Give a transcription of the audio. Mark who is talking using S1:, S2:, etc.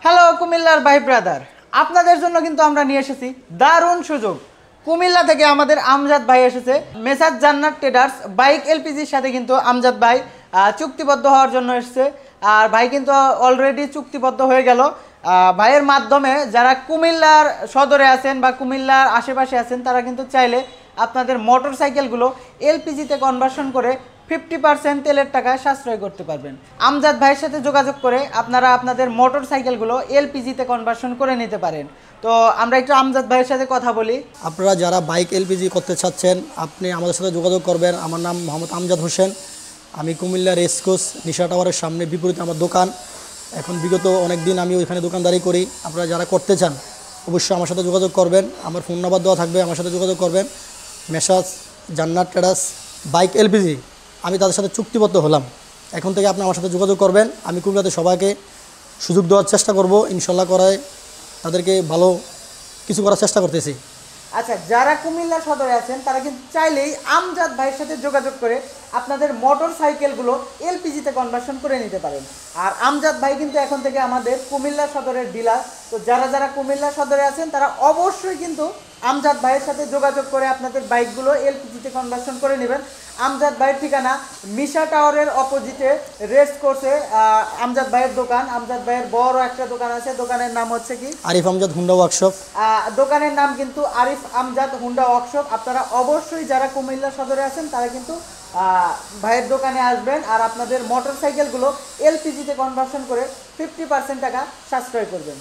S1: Hello কুমিল্লার ভাই brother, আপনাদের জন্য কিন্তু আমরা নিয়ে এসেছি দারুণ সুযোগ। কুমিল্লা থেকে আমাদের আমজাদ ভাই এসেছে মেসাজ জান্নাত ট্রেডার্স বাইক এলপিজির সাথে। কিন্তু আমজাদ ভাই চুক্তিবদ্ধ হওয়ার জন্য এসেছে। আর ভাই কিন্তু অলরেডি চুক্তিবদ্ধ হয়ে গেল। ভাইয়ের মাধ্যমে যারা কুমিল্লার সদরে আছেন বা কুমিল্লার আশেপাশে আছেন তারা কিন্তু চাইলে আপনাদের মোটর সাইকেলগুলো এলপিজিতে কনভার্সন করে 50% তেলের টাকায় সাশ্রয় করতে পারবেন। আমজাদ ভাইয়ের সাথে যোগাযোগ করে আপনারা আপনাদের মোটর সাইকেলগুলো এলপিজিতে কনভার্সন করে নিতে পারেন। তো আমরা একটু আমজাদ ভাইয়ের সাথে কথা বলি।
S2: আপনারা যারা বাইক এলপিজি করতে চাচ্ছেন আপনি আমাদের সাথে যোগাযোগ করবেন। আমার নাম মোহাম্মদ আমজাদ হোসেন। আমি কুমিল্লা রেসকোর্স নিশা টাওয়ারের সামনে বিপরীতে আমার দোকান। এখন বিগত অনেক দিন আমি ওইখানে দোকানদারি করি। আপনারা যারা করতে চান অবশ্যই আমার সাথে যোগাযোগ করবেন। আমার ফোন নাম্বার দেওয়া থাকবে, আমার সাথে যোগাযোগ করবেন। মেসাজ জান্নাত ট্রেডার্স বাইক এলপিজি, আমি তাদের সাথে চুক্তিবদ্ধ হলাম। এখন থেকে আপনি আমার সাথে যোগাযোগ করবেন। আমি কুমিল্লাতে সবাইকে সুযোগ দেওয়ার চেষ্টা করব, ইনশাল্লাহ করায় তাদেরকে ভালো কিছু করার চেষ্টা করতেছি।
S1: আচ্ছা, যারা কুমিল্লা সদরে আছেন তারা কিন্তু চাইলেই আমজাদ ভাইয়ের সাথে যোগাযোগ করে আপনাদের মোটর সাইকেলগুলো এলপিজিতে কনভার্সন করে নিতে পারেন। আর আমজাদ ভাই কিন্তু এখন থেকে আমাদের কুমিল্লা সদরের ডিলার। তো যারা যারা কুমিল্লা সদরে আছেন তারা অবশ্যই কিন্তু আমজাদ ভাইয়ের সাথে যোগাযোগ করে আপনাদের বাইকগুলো এলপিজিতে কনভার্সন করে নেবেন। আমজাদ ভাইয়ের ঠিকানা মিশা টাওয়ারের অপোজিটে রেস কোর্সে আমজাদ ভাইয়ের দোকান। আমজাদ ভাইয়ের বড় একটা দোকান আছে, দোকানের নাম হচ্ছে কি
S2: আরিফ আমজাদ হুন্ডা ওয়ার্কশপ।
S1: দোকানের নাম কিন্তু আরিফ আমজাদ হুন্ডা ওয়ার্কশপ। আপনারা অবশ্যই যারা কুমিল্লা সদরে আছেন তারা কিন্তু ভাইয়ের দোকানে আসবেন আর আপনাদের মোটর সাইকেলগুলো এলপিজিতে কনভার্সন করে 50% টাকা সাশ্রয় করবেন।